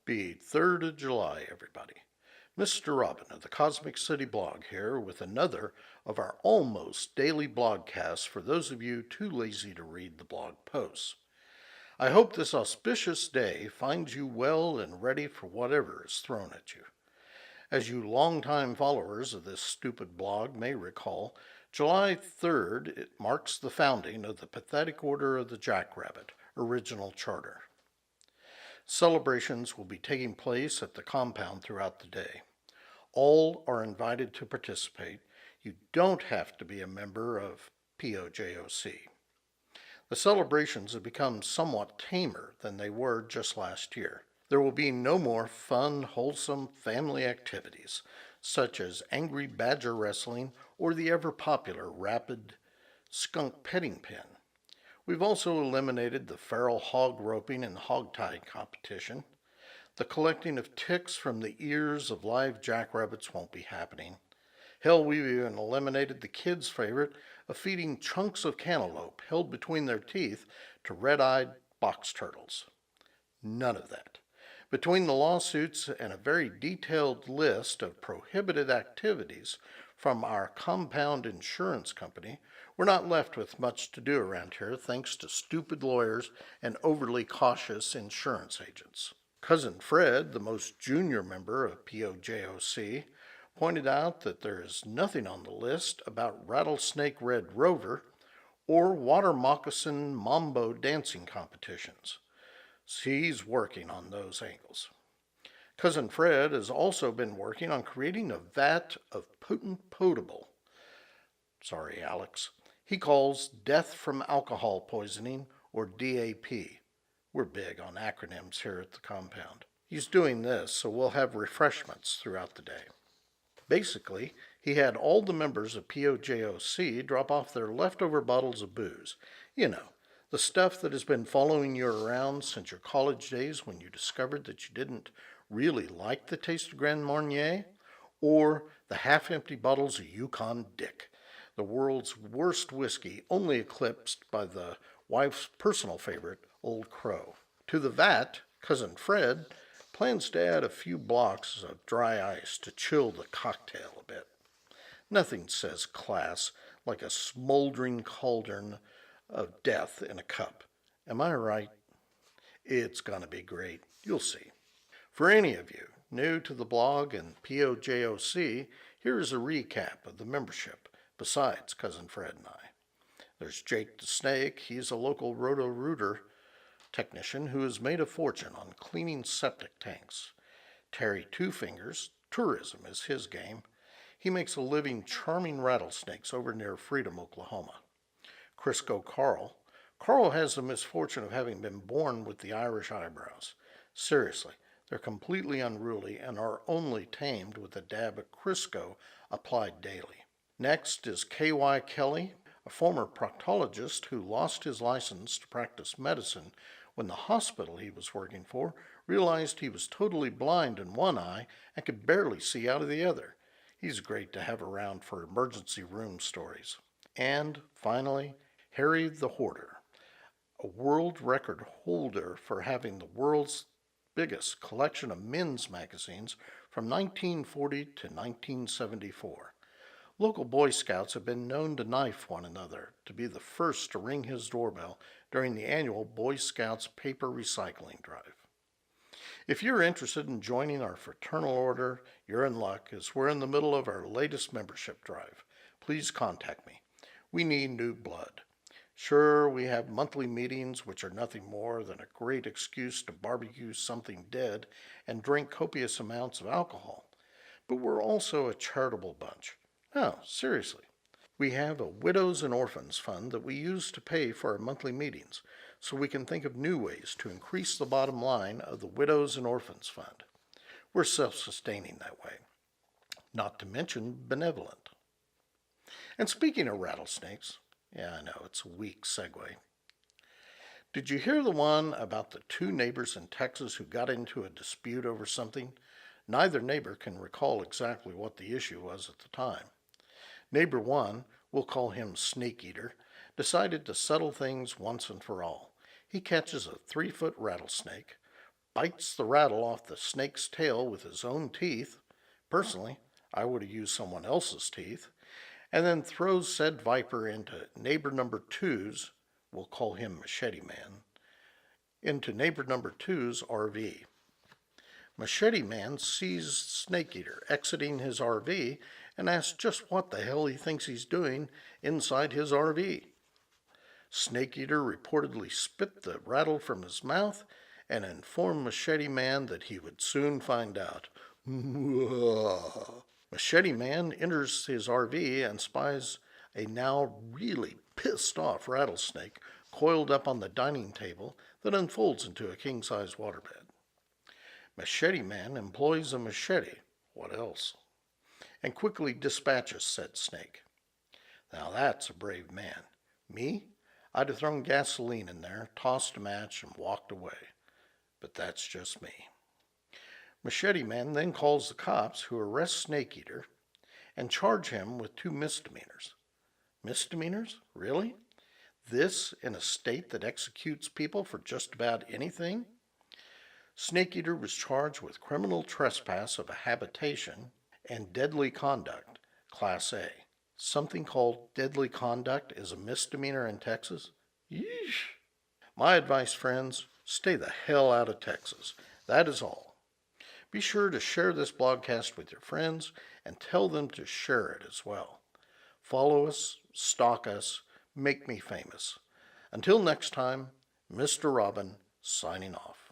Happy 3rd of July, everybody. Mr. Robin of the Cosmic City blog here with another of our almost daily blogcasts for those of you too lazy to read the blog posts. I hope this auspicious day finds you well and ready for whatever is thrown at you. As you longtime followers of this stupid blog may recall, July 3rd it marks the founding of the Pathetic Order of the Jackrabbit, original charter. Celebrations will be taking place at the compound throughout the day. All are invited to participate. You don't have to be a member of POJOC. The celebrations have become somewhat tamer than they were just last year. There will be no more fun, wholesome family activities, such as angry badger wrestling or the ever-popular rapid skunk petting pen. We've also eliminated the feral hog roping and hogtie competition. The collecting of ticks from the ears of live jackrabbits won't be happening. Hell, we've even eliminated the kids' favorite of feeding chunks of cantaloupe held between their teeth to red-eyed box turtles. None of that. Between the lawsuits and a very detailed list of prohibited activities from our compound insurance company, we're not left with much to do around here thanks to stupid lawyers and overly cautious insurance agents. Cousin Fred, the most junior member of POJOC, pointed out that there is nothing on the list about rattlesnake red rover or water moccasin mambo dancing competitions. He's working on those angles. Cousin Fred has also been working on creating a vat of potent potable, sorry Alex, he calls death from alcohol poisoning, or DAP. We're big on acronyms here at the compound. He's doing this so we'll have refreshments throughout the day. Basically, he had all the members of POJOC drop off their leftover bottles of booze. You know, the stuff that has been following you around since your college days when you discovered that you didn't really like the taste of Grand Marnier, or the half-empty bottles of Yukon Dick, the world's worst whiskey, only eclipsed by the wife's personal favorite, Old Crow. To the vat, Cousin Fred plans to add a few blocks of dry ice to chill the cocktail a bit. Nothing says class like a smoldering cauldron of death in a cup. Am I right? It's gonna be great. You'll see. For any of you new to the blog and POJOC, here is a recap of the membership, besides Cousin Fred and I. There's Jake the Snake. He's a local roto-rooter technician who has made a fortune on cleaning septic tanks. Terry Two Fingers, tourism is his game. He makes a living charming rattlesnakes over near Freedom, Oklahoma. Crisco Carl. Carl has the misfortune of having been born with the Irish eyebrows. Seriously, they're completely unruly and are only tamed with a dab of Crisco applied daily. Next is K.Y. Kelly, a former proctologist who lost his license to practice medicine when the hospital he was working for realized he was totally blind in one eye and could barely see out of the other. He's great to have around for emergency room stories. And finally, Harry the Hoarder, a world record holder for having the world's biggest collection of men's magazines from 1940 to 1974. Local Boy Scouts have been known to knife one another to be the first to ring his doorbell during the annual Boy Scouts paper recycling drive. If you're interested in joining our fraternal order, you're in luck as we're in the middle of our latest membership drive. Please contact me. We need new blood. Sure, we have monthly meetings, which are nothing more than a great excuse to barbecue something dead and drink copious amounts of alcohol. But we're also a charitable bunch. No, seriously. We have a Widows and Orphans Fund that we use to pay for our monthly meetings, so we can think of new ways to increase the bottom line of the Widows and Orphans Fund. We're self-sustaining that way, not to mention benevolent. And speaking of rattlesnakes, yeah, I know, it's a weak segue. Did you hear the one about the two neighbors in Texas who got into a dispute over something? Neither neighbor can recall exactly what the issue was at the time. Neighbor 1, we'll call him Snake Eater, decided to settle things once and for all. He catches a 3-foot rattlesnake, bites the rattle off the snake's tail with his own teeth. Personally, I would have used someone else's teeth. And then throws said viper into neighbor number two's, we'll call him Machete Man, into neighbor number two's RV. Machete Man sees Snake Eater exiting his RV and asks just what the hell he thinks he's doing inside his RV. Snake Eater reportedly spit the rattle from his mouth and informed Machete Man that he would soon find out. Machete Man enters his RV and spies a now really pissed off rattlesnake coiled up on the dining table that unfolds into a king-size waterbed. Machete Man employs a machete, what else, and quickly dispatches said snake. Now that's a brave man. Me? I'd have thrown gasoline in there, tossed a match, and walked away. But that's just me. Machete Man then calls the cops, who arrest Snake Eater and charge him with 2 misdemeanors. Misdemeanors? Really? This in a state that executes people for just about anything? Snake Eater was charged with criminal trespass of a habitation and deadly conduct, Class A. Something called deadly conduct is a misdemeanor in Texas? Yeesh. My advice, friends, stay the hell out of Texas. That is all. Be sure to share this blogcast with your friends and tell them to share it as well. Follow us, stalk us, make me famous. Until next time, Mr. Robin signing off.